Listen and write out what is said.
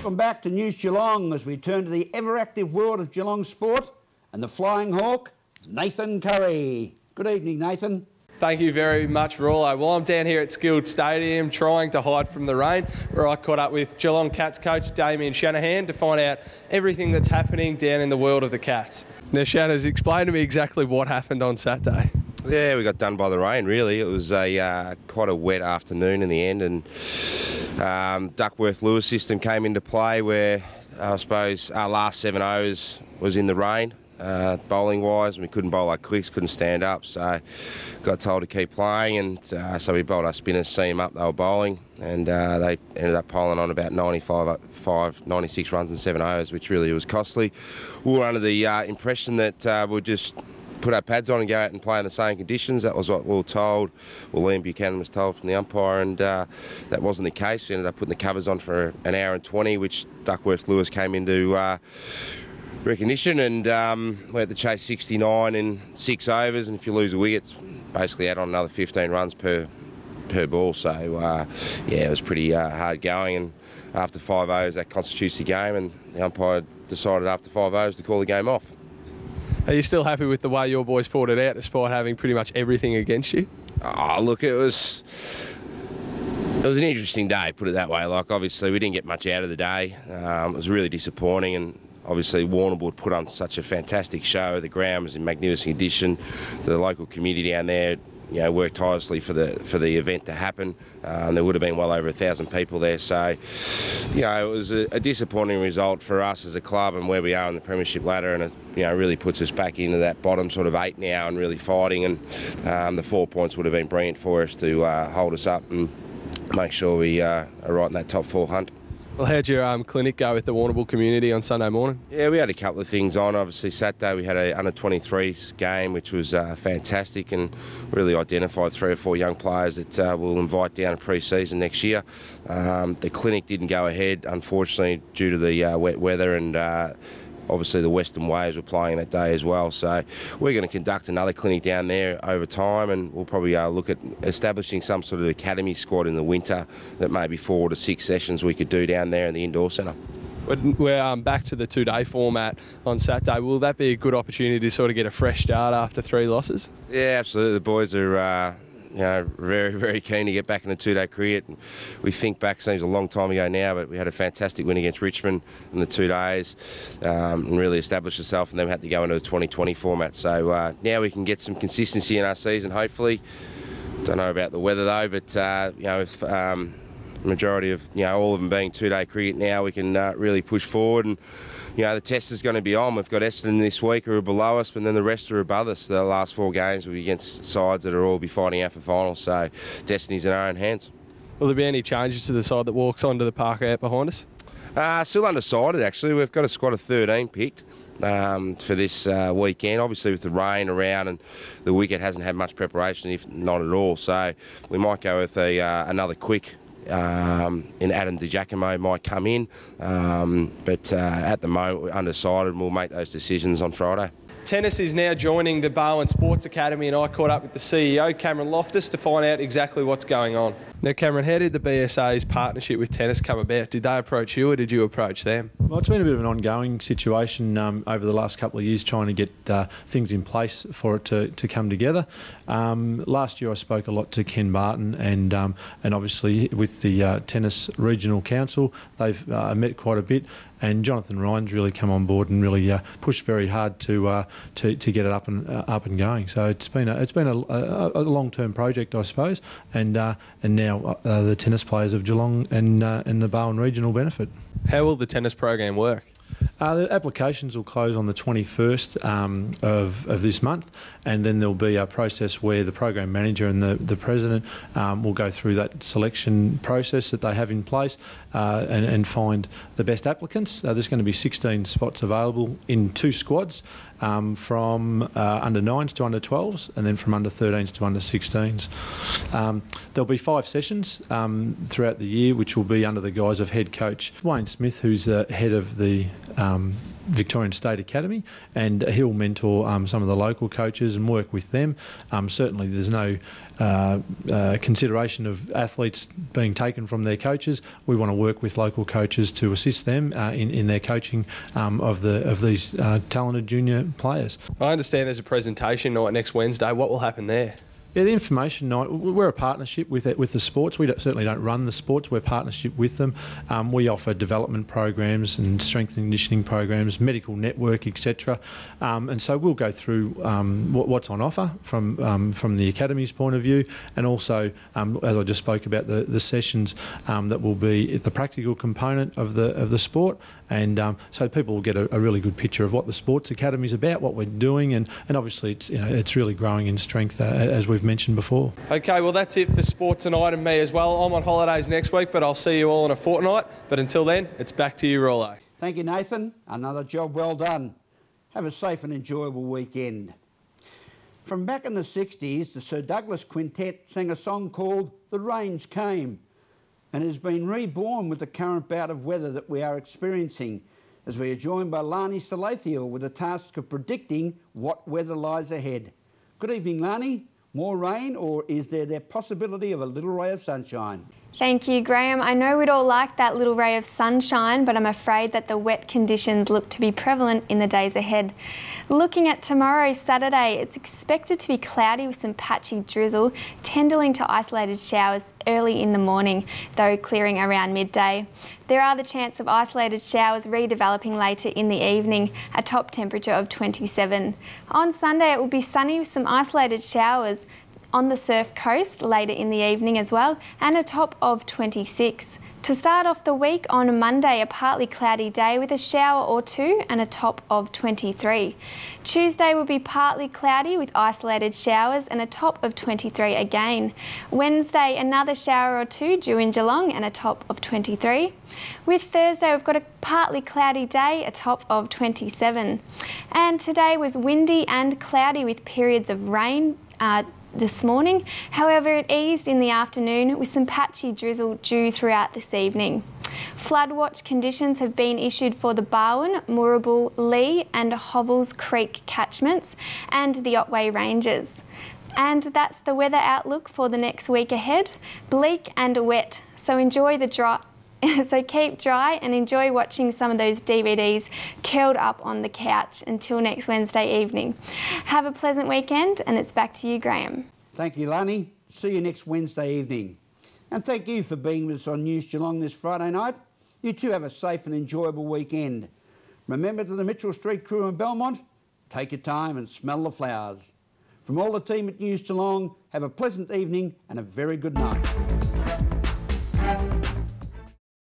Welcome back to News Geelong as we turn to the ever-active world of Geelong sport and the Flying Hawk, Nathan Curry. Good evening, Nathan. Thank you very much, Rollo. Well, I'm down here at Skilled Stadium trying to hide from the rain, where I caught up with Geelong Cats coach Damien Shanahan to find out everything that's happening down in the world of the Cats. Now, Shannah's explained to me exactly what happened on Saturday. Yeah, we got done by the rain, really. It was quite a wet afternoon in the end, and Duckworth-Lewis system came into play where I suppose our last 7 overs was in the rain, bowling-wise, and we couldn't bowl our quicks, couldn't stand up, so got told to keep playing, and so we bowled our spinners, see them up, they were bowling, and they ended up piling on about 96 runs in 7 overs, which really was costly. We were under the impression that we'd just put our pads on and go out and play in the same conditions. That was what we were told. Well, Liam Buchanan was told from the umpire, and that wasn't the case. We ended up putting the covers on for an hour and 20, which Duckworth-Lewis came into recognition, and we had to chase 69 in 6 overs, and if you lose a wicket, basically add on another 15 runs per ball. So, yeah, it was pretty hard going, and after 5 overs, that constitutes the game, and the umpire decided after 5 overs to call the game off. Are you still happy with the way your boys fought it out despite having pretty much everything against you? Oh, look, it was an interesting day, put it that way. Like, obviously, we didn't get much out of the day. It was really disappointing, and obviously Warrnambool put on such a fantastic show. The ground was in magnificent condition. The local community down there, you know, worked tirelessly for the event to happen. There would have been well over 1,000 people there. So, you know, it was a disappointing result for us as a club and where we are in the premiership ladder, and it, you know, really puts us back into that bottom sort of 8 now and really fighting. And the 4 points would have been brilliant for us to hold us up and make sure we are right in that top 4 hunt. Well, how'd your clinic go with the Warrnambool community on Sunday morning? Yeah, we had a couple of things on. Obviously, Saturday we had a under-23s game, which was fantastic, and really identified 3 or 4 young players that we'll invite down in pre-season next year. The clinic didn't go ahead, unfortunately, due to the wet weather, and obviously the Western Waves were playing that day as well. So we're going to conduct another clinic down there over time, and we'll probably look at establishing some sort of academy squad in the winter that maybe 4 to 6 sessions we could do down there in the indoor centre. We're back to the 2-day format on Saturday. Will that be a good opportunity to sort of get a fresh start after 3 losses? Yeah, absolutely. The boys are you know, very, very keen to get back into 2-day cricket. We think back, seems a long time ago now, but we had a fantastic win against Richmond in the 2 days and really established ourselves, and then we had to go into the 2020 format. So now we can get some consistency in our season, hopefully. Don't know about the weather though, but you know, if majority of, you know, all of them being 2-day cricket now, we can really push forward. And you know, the test is going to be on. We've got Essendon this week who are below us, but then the rest are above us. The last 4 games will be against sides that are all be fighting out for finals, so destiny's in our own hands. Will there be any changes to the side that walks onto the park out behind us? Still undecided, actually. We've got a squad of 13 picked for this weekend. Obviously, with the rain around and the wicket hasn't had much preparation, if not at all. So we might go with another quick. And Adam DiGiacomo might come in, but at the moment we're undecided, and we'll make those decisions on Friday. Tennis is now joining the Bowen Sports Academy, and I caught up with the CEO, Cameron Loftus, to find out exactly what's going on. Now, Cameron, how did the BSA's partnership with tennis come about? Did they approach you or did you approach them? Well, it's been a bit of an ongoing situation over the last couple of years, trying to get things in place for it to come together. Last year I spoke a lot to Ken Barton, and obviously with the Tennis Regional Council, they've met quite a bit, and Jonathan Ryan's really come on board and really pushed very hard to get it up and going. So it's been a long-term project, I suppose, and now the tennis players of Geelong and the Bowen region will benefit. How will the tennis program work? The applications will close on the 21st of this month, and then there'll be a process where the program manager and the president will go through that selection process that they have in place and find the best applicants. There's going to be 16 spots available in 2 squads, from under 9s to under 12s, and then from under 13s to under 16s. There'll be 5 sessions throughout the year, which will be under the guise of head coach Wayne Smith, who's the head of the Victorian State Academy, and he'll mentor some of the local coaches and work with them. Certainly there's no consideration of athletes being taken from their coaches. We want to work with local coaches to assist them in their coaching of these talented junior players. I understand there's a presentation night next Wednesday. What will happen there? Yeah, the information night, we're a partnership with the sports. We certainly don't run the sports, we're a partnership with them. We offer development programs and strength and conditioning programs, medical network, etc. And so we'll go through what's on offer from the Academy's point of view, and also, as I just spoke about, the sessions that will be the practical component of the sport. And so people will get a really good picture of what the Sports Academy is about, what we're doing, and obviously it's really growing in strength as we've mentioned before. Okay, well that's it for sport tonight and me as well. I'm on holidays next week, but I'll see you all in a fortnight. But until then, it's back to you, Rollo. Thank you, Nathan. Another job well done. Have a safe and enjoyable weekend. From back in the 60s, the Sir Douglas Quintet sang a song called The Rains Came, and has been reborn with the current bout of weather that we are experiencing, as we are joined by Lani Salathiel with the task of predicting what weather lies ahead. Good evening, Lani. More rain, or is there the possibility of a little ray of sunshine? Thank you, Graham. I know we'd all like that little ray of sunshine, but I'm afraid that the wet conditions look to be prevalent in the days ahead. Looking at tomorrow, Saturday, it's expected to be cloudy with some patchy drizzle, tending to isolated showers early in the morning, though clearing around midday. There are the chance of isolated showers redeveloping later in the evening, a top temperature of 27. On Sunday, it will be sunny with some isolated showers on the Surf Coast later in the evening as well, and a top of 26. To start off the week, on Monday, a partly cloudy day with a shower or two and a top of 23. Tuesday will be partly cloudy with isolated showers and a top of 23 again. Wednesday, another shower or two due in Geelong and a top of 23. With Thursday, we've got a partly cloudy day, a top of 27. And today was windy and cloudy with periods of rain this morning. However, it eased in the afternoon with some patchy drizzle due throughout this evening. Flood watch conditions have been issued for the Barwon, Moorabool, Lee and Hovels Creek catchments and the Otway Ranges. And that's the weather outlook for the next week ahead. Bleak and wet, so enjoy the dry. So keep dry and enjoy watching some of those DVDs curled up on the couch until next Wednesday evening. Have a pleasant weekend, and it's back to you, Graham. Thank you, Lani. See you next Wednesday evening. And thank you for being with us on News Geelong this Friday night. You too have a safe and enjoyable weekend. Remember, to the Mitchell Street crew in Belmont, take your time and smell the flowers. From all the team at News Geelong, have a pleasant evening and a very good night.